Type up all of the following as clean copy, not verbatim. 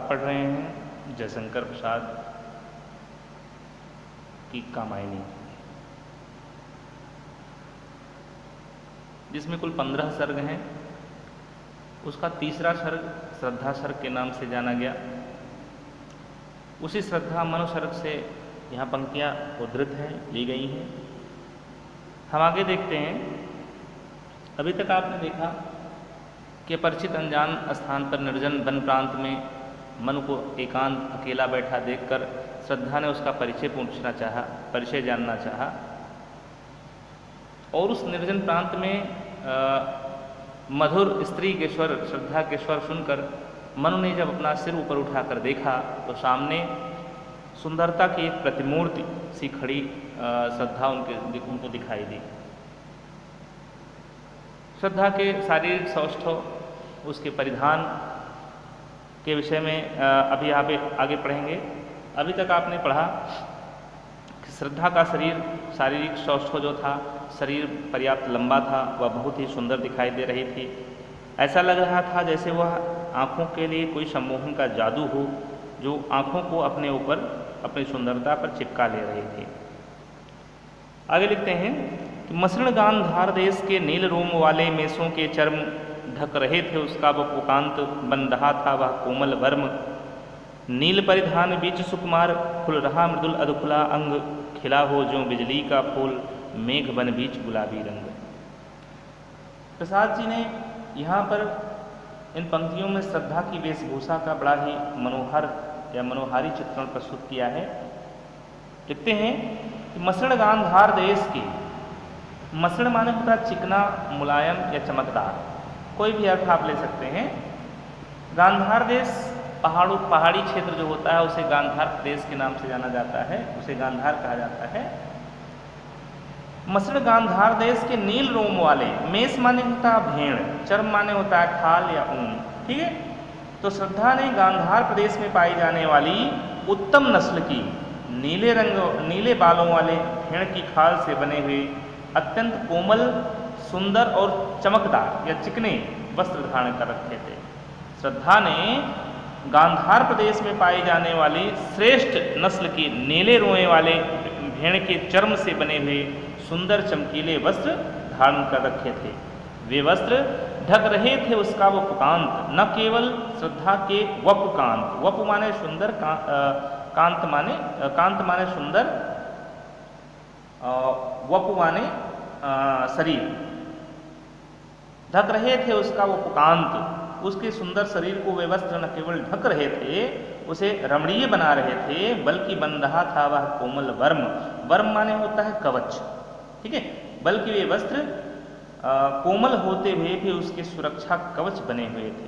आप पढ़ रहे हैं जयशंकर प्रसाद की कामायनी, जिसमें कुल 15 सर्ग हैं। उसका तीसरा सर्ग श्रद्धा सर्ग के नाम से जाना गया। उसी श्रद्धा मनु सर्ग से यहाँ पंक्तियाँ उद्धृत हैं, ली गई हैं। हम आगे देखते हैं। अभी तक आपने देखा कि परिचित अनजान स्थान पर निर्जन वन प्रांत में मनु को एकांत अकेला बैठा देखकर श्रद्धा ने उसका परिचय पूछना चाहा, परिचय जानना चाहा। और उस निर्जन प्रांत में मधुर स्त्री के स्वर, श्रद्धा के स्वर सुनकर मनु ने जब अपना सिर ऊपर उठाकर देखा तो सामने सुंदरता की एक प्रतिमूर्ति सी खड़ी श्रद्धा उनको दिखाई दी। श्रद्धा के शारीरिक सौष्ठव, उसके परिधान के विषय में अभी आप आगे पढ़ेंगे। अभी तक आपने पढ़ा कि श्रद्धा का शरीर, शारीरिक सौष्ठव जो था, शरीर पर्याप्त लंबा था, वह बहुत ही सुंदर दिखाई दे रही थी। ऐसा लग रहा था जैसे वह आँखों के लिए कोई सम्मोहन का जादू हो, जो आँखों को अपने ऊपर, अपनी सुंदरता पर चिपका ले रही थी। आगे लिखते हैं कि मसृण गांधार देश के नील रोम वाले मेसों के चर्म ढक रहे थे उसका वह पुकांत, बन रहा था वह कोमल वर्म। नील परिधान बीच सुकुमार, खुल रहा मृदुल अधखुला अंग, खिला हो जो बिजली का फूल, मेघ बन बीच गुलाबी रंग। प्रसाद जी ने यहाँ पर इन पंक्तियों में श्रद्धा की वेशभूषा का बड़ा ही मनोहर या मनोहारी चित्रण प्रस्तुत किया है। लिखते हैं कि मसृण गांधार देश के, मसृण माने होता है चिकना, मुलायम या चमकदार, कोई भी अर्थ आप ले सकते हैं। गांधार देश पहाड़ी क्षेत्र जो होता है उसे गांधार प्रदेश के नाम से जाना जाता है, उसे गांधार कहा जाता है। मसृण गांधार देश के नील रोम वाले, मेष माने होता है भेड़, चर्म माने होता है खाल या ऊन, ठीक है। तो श्रद्धा ने गांधार प्रदेश में पाई जाने वाली उत्तम नस्ल की नीले बालों वाले भेड़ की खाल से बने हुए अत्यंत कोमल, सुंदर और चमकदार या चिकने वस्त्र धारण कर रखे थे। श्रद्धा ने गांधार प्रदेश में पाई जाने वाली श्रेष्ठ नस्ल की नीले रोए वाले भेड़ के चर्म से बने हुए सुंदर चमकीले वस्त्र धारण कर रखे थे। वे वस्त्र ढक रहे थे उसका वो पुकांत, न केवल श्रद्धा के वपुकांत, वपु माने सुंदर, कांत माने सुंदर, वपु माने शरीर। ढक रहे थे उसका वो पुकांत, उसके सुंदर शरीर को वे वस्त्र न केवल ढक रहे थे, उसे रमणीय बना रहे थे, बल्कि बन रहा था वह कोमल वर्म। वर्म माने होता है कवच, ठीक है। बल्कि वे वस्त्र कोमल होते हुए भी उसके सुरक्षा कवच बने हुए थे।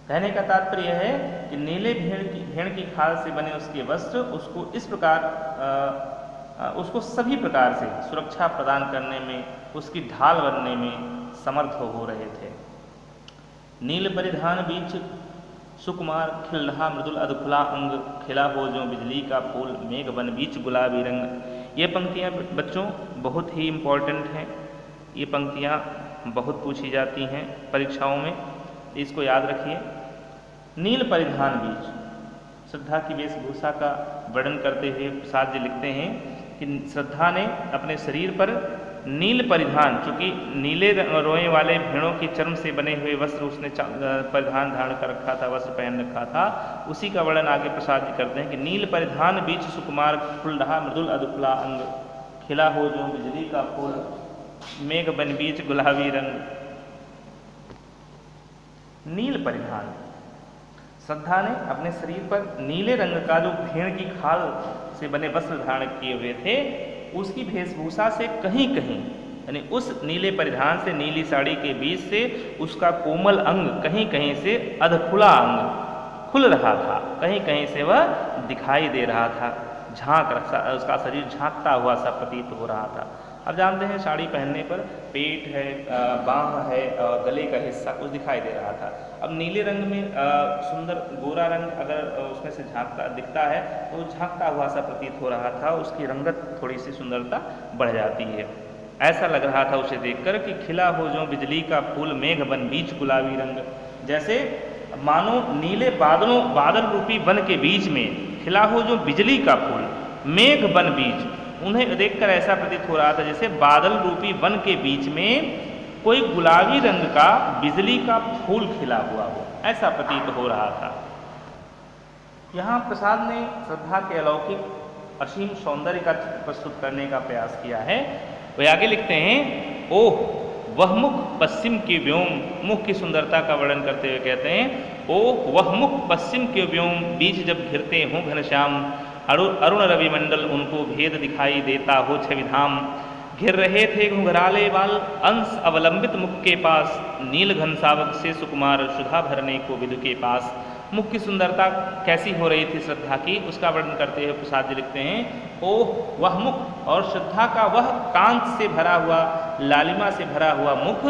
कहने का तात्पर्य यह है कि नीले भेड़ की खाल से बने उसके वस्त्र उसको इस प्रकार उसको सभी प्रकार से सुरक्षा प्रदान करने में, उसकी ढाल बनने में समर्थ हो रहे थे। नील परिधान बीच सुकुमार, खिल रहा मृदुल अधखुला अंग, खिला हो जो बिजली का फूल, मेघ बन बीच गुलाबी रंग। ये पंक्तियाँ बच्चों बहुत ही इम्पॉर्टेंट हैं। ये पंक्तियाँ बहुत पूछी जाती हैं परीक्षाओं में, इसको याद रखिए। नील परिधान बीच, श्रद्धा की वेशभूषा का वर्णन करते हुए प्रसाद जी लिखते हैं कि श्रद्धा ने अपने शरीर पर नील परिधान, चूंकि नीले रोए वाले भेड़ों के चर्म से बने हुए वस्त्र उसने परिधान धारण कर रखा था, वस्त्र पहन रखा था, उसी का वर्णन आगे प्रसाद जी करते हैं कि नील परिधान बीच सुकुमार, खुल रहा मृदुल अधखुला अंग, खिला हो जो बिजली का फूल, मेघ बन बीच गुलाबी रंग। नील परिधान, श्रद्धा ने अपने शरीर पर नीले रंग का जो भेड़ की खाल से बने वस्त्र धारण किए हुए थे, उसकी वेशभूषा से कहीं कहीं, यानी उस नीले परिधान से, नीली साड़ी के बीच से उसका कोमल अंग कहीं कहीं से अधखुला अंग खुल रहा था, कहीं कहीं से वह दिखाई दे रहा था, उसका शरीर झांकता हुआ सा प्रतीत हो रहा था। अब जानते हैं साड़ी पहनने पर पेट है, बाँह है, गले का हिस्सा कुछ दिखाई दे रहा था। अब नीले रंग में सुंदर गोरा रंग अगर उसमें से दिखता है तो झांकता हुआ सा प्रतीत हो रहा था, उसकी रंगत थोड़ी सी सुंदरता बढ़ जाती है। ऐसा लग रहा था उसे देखकर कि खिला हो जो बिजली का फूल, मेघ बन बीच गुलाबी रंग। जैसे मानो नीले बादल रूपी वन के बीच में खिला हो जो बिजली का फूल, मेघ बन बीज। उन्हें देखकर ऐसा प्रतीत हो रहा था जैसे बादल रूपी वन के बीच में कोई गुलाबी रंग का बिजली का फूल खिला हुआ हो, ऐसा प्रतीत हो रहा था। यहाँ प्रसाद ने श्रद्धा के अलौकिक असीम सौंदर्य का चित्र प्रस्तुत करने का प्रयास किया है। वे आगे लिखते हैं, ओह वह मुख पश्चिम के व्योम, मुख की सुंदरता का वर्णन करते हुए कहते हैं, ओह वह मुख पश्चिम के व्योम, बीच जब घिरते हों घनश्याम, अरुण रवि मंडल उनको भेद दिखाई देता हो छविधाम। घिर रहे थे घुंघराले बाल, अंश अवलंबित मुख के पास, नील घन सावक से सुकुमार, सुधा भरने को विदु के पास। मुख की सुंदरता कैसी हो रही थी श्रद्धा की, उसका वर्णन करते हुए प्रसाद जी लिखते हैं, ओह वह मुख, और श्रद्धा का वह कांत से भरा हुआ, लालिमा से भरा हुआ मुख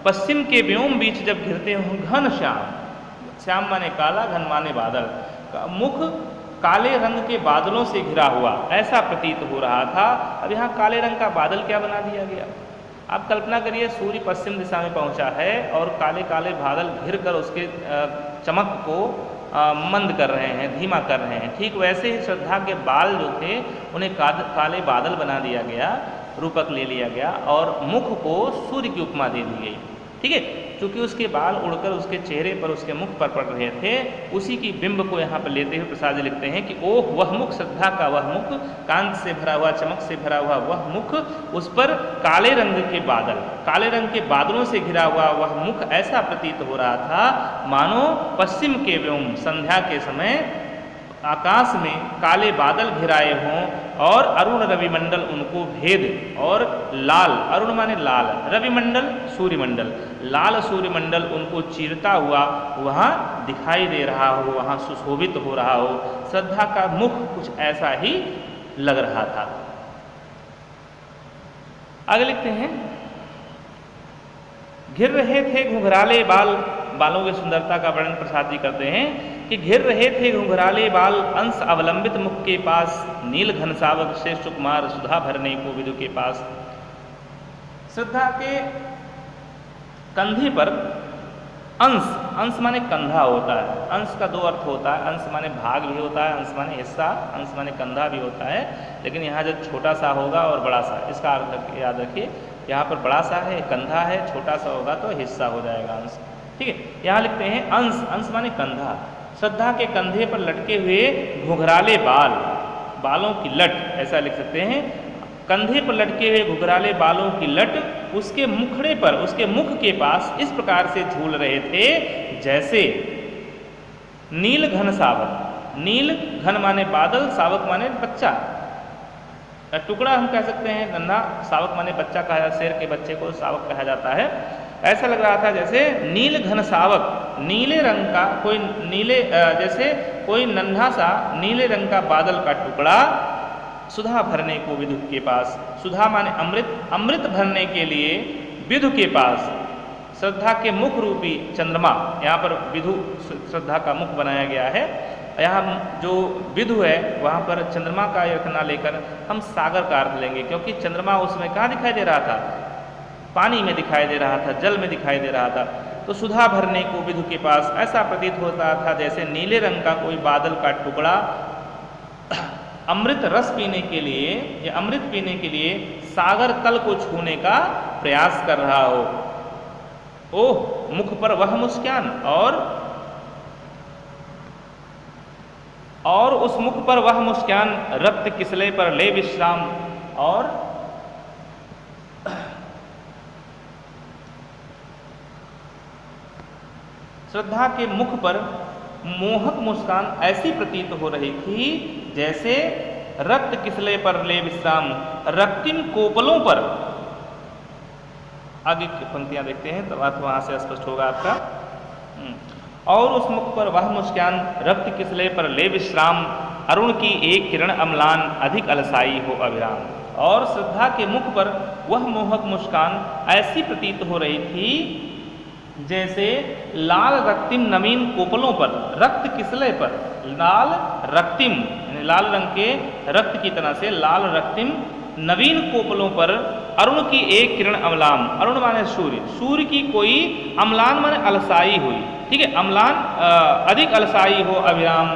पश्चिम के व्योम बीच जब घिरते हों घन श्याम, श्याम माने काला, घन माने बादल, मुख काले रंग के बादलों से घिरा हुआ ऐसा प्रतीत हो रहा था। अब यहाँ काले रंग का बादल क्या बना दिया गया? आप कल्पना करिए, सूर्य पश्चिम दिशा में पहुँचा है और काले काले बादल घिर कर उसके चमक को मंद कर रहे हैं, धीमा कर रहे हैं। ठीक वैसे ही श्रद्धा के बाल जो थे उन्हें काले बादल बना दिया गया, रूपक ले लिया गया और मुख को सूर्य की उपमा दे दी गई। ठीक है, क्योंकि उसके बाल उड़कर उसके चेहरे पर, उसके मुख पर पड़ रहे थे, उसी की बिंब को यहाँ पर लेते हुए प्रसाद जी लिखते हैं कि ओह वह मुख, श्रद्धा का वह मुख, कांत से भरा हुआ, चमक से भरा हुआ वह मुख, उस पर काले रंग के बादल, काले रंग के बादलों से घिरा हुआ वह मुख ऐसा प्रतीत हो रहा था मानो पश्चिम के व्योम, संध्या के समय आकाश में काले बादल घिराए हों और अरुण रविमंडल उनको भेद, और लाल, अरुण माने लाल, रविमंडल सूर्यमंडल, लाल सूर्यमंडल उनको चीरता हुआ वहाँ दिखाई दे रहा हो, वहाँ सुशोभित हो रहा हो। श्रद्धा का मुख कुछ ऐसा ही लग रहा था। आगे लिखते हैं, घिर रहे थे घुंघराले बाल, बालों की सुंदरता का वर्णन प्रसाद जी करते हैं कि घिर रहे थे घुंघराले बाल, अंश अवलंबित मुख के पास, नील घन सावक से सुकुमार, सुधा भरने को विदु के पास। श्रद्धा के कंधे पर अंश, अंश माने कंधा होता है, अंश का दो अर्थ होता है, अंश माने भाग भी होता है, अंश माने हिस्सा, अंश माने कंधा भी होता है, लेकिन यहाँ जब छोटा सा होगा और बड़ा सा, इसका अर्थ याद रखिए, यहाँ पर बड़ा सा है कंधा है, छोटा सा होगा तो हिस्सा हो जाएगा अंश। ठीक है, यहाँ लिखते हैं अंश, अंश माने कंधा। श्रद्धा के कंधे पर लटके हुए घुघराले बाल, बालों की लट ऐसा लिख सकते हैं, कंधे पर लटके हुए घुघराले बालों की लट उसके मुखड़े पर, उसके मुख के पास इस प्रकार से झूल रहे थे जैसे नील घन सावक, नील घन माने बादल, सावक माने बच्चा, टुकड़ा हम कह सकते हैं, नन्हा, सावक माने बच्चा कहा जाता है, शेर के बच्चे को सावक कहा जाता है। ऐसा लग रहा था जैसे नील घन सावक, नीले रंग का कोई नीले, जैसे कोई नन्हा सा नीले रंग का बादल का टुकड़ा सुधा भरने को विदु के पास, सुधा माने अमृत, अमृत भरने के लिए विदु के पास, श्रद्धा के मुख रूपी चंद्रमा, यहाँ पर विदु श्रद्धा का मुख बनाया गया है। यहाँ जो विदु है वहाँ पर चंद्रमा का अर्थ ना लेकर हम सागर का अर्थ लेंगे, क्योंकि चंद्रमा उसमें कहाँ दिखाई दे रहा था? पानी में दिखाई दे रहा था, जल में दिखाई दे रहा था। तो सुधा भरने को विदु के पास ऐसा प्रतीत होता था जैसे नीले रंग का कोई बादल का टुकड़ा अमृत रस पीने के लिए या अमृत पीने के लिए सागर तल को छूने का प्रयास कर रहा हो। ओह मुख पर वह मुस्कान, और उस मुख पर वह मुस्कान, रक्त किसले पर ले विश्राम, और श्रद्धा के मुख पर मोहक मुस्कान ऐसी प्रतीत हो रही थी जैसे रक्त किसले पर ले विश्राम, रक्तिम कोपलों पर। आगे की पंक्तियां देखते हैं तो बात वहां से स्पष्ट होगा आपका। और उस मुख पर वह मुस्कान, रक्त किसले पर ले विश्राम, अरुण की एक किरण अम्लान, अधिक अलसाई हो अविराम। और श्रद्धा के मुख पर वह मोहक मुस्कान ऐसी प्रतीत हो रही थी जैसे लाल रक्तिम नवीन कोपलों पर, रक्त किसले पर, लाल रक्तिम यानी लाल रंग के रक्त की तरह से लाल रक्तिम नवीन कोपलों पर, अरुण की एक किरण अम्लान, अरुण माने सूर्य, सूर्य की कोई अम्लान माने अलसाई हुई, ठीक है। अम्लान अधिक अलसाई हो अविराम।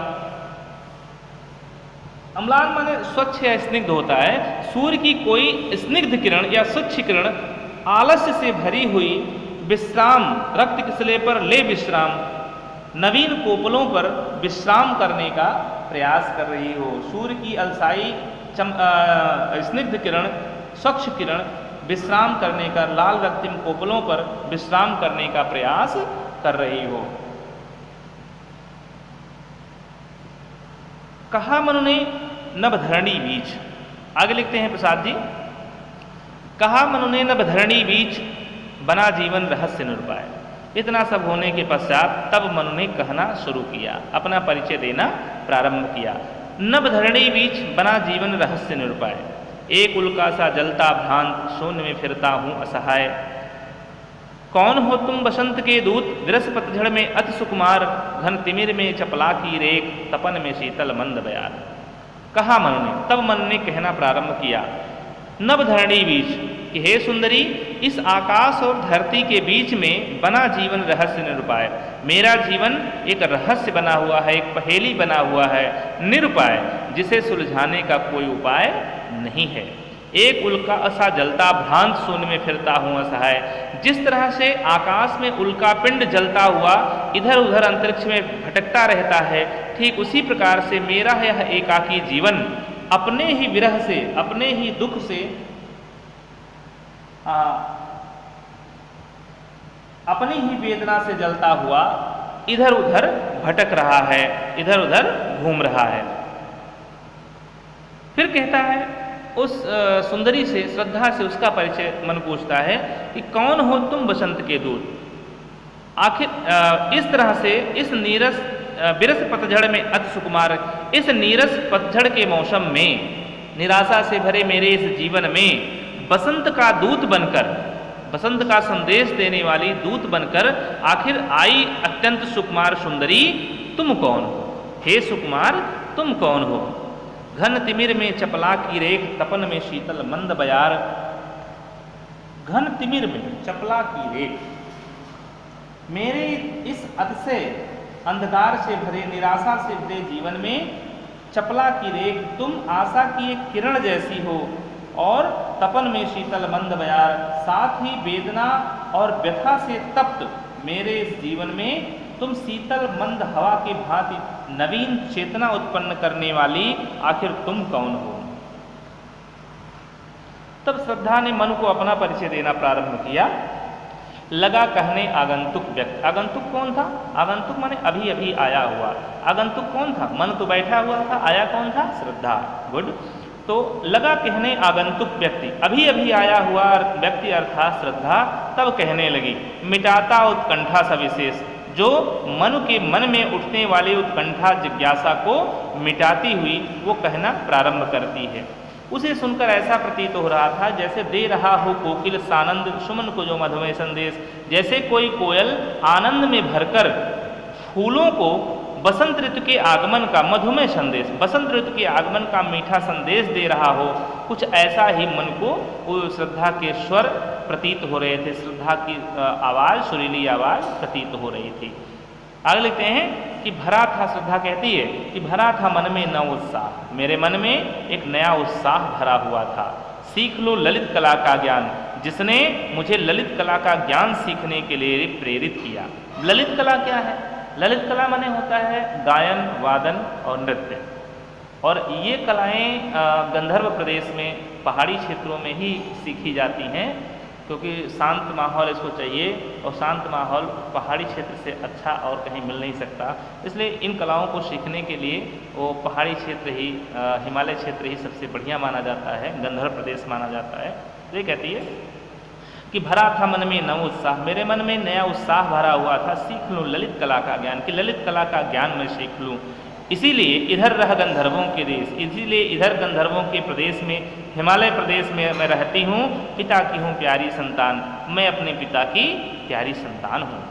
अम्लान माने स्वच्छ या स्निग्ध होता है। सूर्य की कोई स्निग्ध किरण या स्वच्छ किरण आलस्य से भरी हुई विश्राम, रक्त किसले पर ले विश्राम, नवीन कोपलों पर विश्राम करने का प्रयास कर रही हो। सूर्य की अलसाई स्निग्ध किरण, स्वच्छ किरण विश्राम करने का, लाल रक्तिम कोपलों पर विश्राम करने का प्रयास कर रही हो। कहा मनु ने नभधरणी बीच। आगे लिखते हैं प्रसाद जी, कहा मनु ने नभधरणी बीच, बना जीवन रहस्य निरूपाय। इतना सब होने के पश्चात तब मनु ने कहना शुरू किया, अपना परिचय देना प्रारंभ किया। नभधरणी बीच, बना जीवन रहस्य निरूपाय। एक उल्का सा जलता भ्रांत, शून्य में फिरता हूँ असहाय। कौन हो तुम बसंत के दूत, विरस पतझड़ में अति सुकुमार, घन तिमिर में चपला की रेख, तपन में शीतल मंद बयार। कहा मनु ने, तब मनु ने कहना प्रारंभ किया, नभधरणी बीच, कि हे सुंदरी, इस आकाश और धरती के बीच में बना जीवन रहस्य निरूपाय। मेरा जीवन एक रहस्य बना हुआ है, एक पहेली बना हुआ है, निरूपाय, जिसे सुलझाने का कोई उपाय नहीं है। एक उल्का सा जलता भ्रांत, शून्य में फिरता हूँ असहाय। जिस तरह से आकाश में उल्का पिंड जलता हुआ इधर उधर अंतरिक्ष में भटकता रहता है, ठीक उसी प्रकार से मेरा यह एकाकी जीवन अपने ही विरह से, अपने ही दुख से, अपनी ही वेदना से जलता हुआ इधर उधर भटक रहा है, इधर उधर घूम रहा है। फिर कहता है उस सुंदरी से, श्रद्धा से उसका परिचय मन पूछता है कि कौन हो तुम बसंत के दूत। आखिर इस तरह से इस नीरस विरस पतझड़ में अति सुकुमार, इस नीरस पतझड़ के मौसम में, निराशा से भरे मेरे इस जीवन में बसंत का दूत बनकर, बसंत का संदेश देने वाली दूत बनकर आखिर आई अत्यंत सुकुमार सुंदरी, तुम कौन हो? हे सुकुमार, तुम कौन हो? घन तिमिर में चपला की रेख, तपन में शीतल मंद बयार। घन तिमिर में चपला की रेख, मेरे इस अतिशय अंधकार से भरे, निराशा से भरे जीवन में चपला की रेख, तुम आशा की एक किरण जैसी हो, और तपन में शीतल मंद बयार, साथ ही वेदना और व्यथा से तप्त मेरे इस जीवन में तुम शीतल मंद हवा की भांति नवीन चेतना उत्पन्न करने वाली, आखिर तुम कौन हो? तब श्रद्धा ने मनु को अपना परिचय देना प्रारंभ किया। लगा कहने आगंतुक व्यक्ति। आगंतुक कौन था? आगंतुक माने अभी अभी आया हुआ। आगंतुक कौन था? मन तो बैठा हुआ था, आया कौन था? श्रद्धा। गुड। तो लगा कहने आगंतुक व्यक्ति, अभी अभी आया हुआ व्यक्ति अर्थात श्रद्धा तब कहने लगी, मिटाता उत्कंठा सविशेष, जो मनु के मन में उठने वाली उत्कंठा जिज्ञासा को मिटाती हुई वो कहना प्रारंभ करती है। उसे सुनकर ऐसा प्रतीत हो रहा था जैसे दे रहा हो कोकिल सानंद सुमन को जो मधुमेह संदेश, जैसे कोई कोयल आनंद में भरकर फूलों को बसंत ऋतु के आगमन का मधुमेह संदेश, बसंत ऋतु के आगमन का मीठा संदेश दे रहा हो, कुछ ऐसा ही मन को वो श्रद्धा के स्वर प्रतीत हो रहे थे, श्रद्धा की आवाज़, सुरीली आवाज़ प्रतीत हो रही थी। आगे लिखते हैं कि भरा था, श्रद्धा कहती है कि भरा था मन में नव उत्साह, मेरे मन में एक नया उत्साह भरा हुआ था। सीख लो ललित कला का ज्ञान, जिसने मुझे ललित कला का ज्ञान सीखने के लिए प्रेरित किया। ललित कला क्या है? ललित कला माने होता है गायन, वादन और नृत्य, और ये कलाएं गंधर्व प्रदेश में पहाड़ी क्षेत्रों में ही सीखी जाती हैं, क्योंकि शांत माहौल इसको चाहिए, और शांत माहौल पहाड़ी क्षेत्र से अच्छा और कहीं मिल नहीं सकता। इसलिए इन कलाओं को सीखने के लिए वो पहाड़ी क्षेत्र ही, हिमालय क्षेत्र ही सबसे बढ़िया माना जाता है, गंधर्व प्रदेश माना जाता है। तो ये कहती है कि भरा था मन में नव उत्साह, मेरे मन में नया उत्साह भरा हुआ था। सीख लूँ ललित कला का ज्ञान, कि ललित कला का ज्ञान मैं सीख लूँ। इसीलिए इधर रह गंधर्वों के देश, इसीलिए इधर गंधर्वों के प्रदेश में, हिमालय प्रदेश में मैं रहती हूँ। पिता की हूँ प्यारी संतान, मैं अपने पिता की प्यारी संतान हूँ।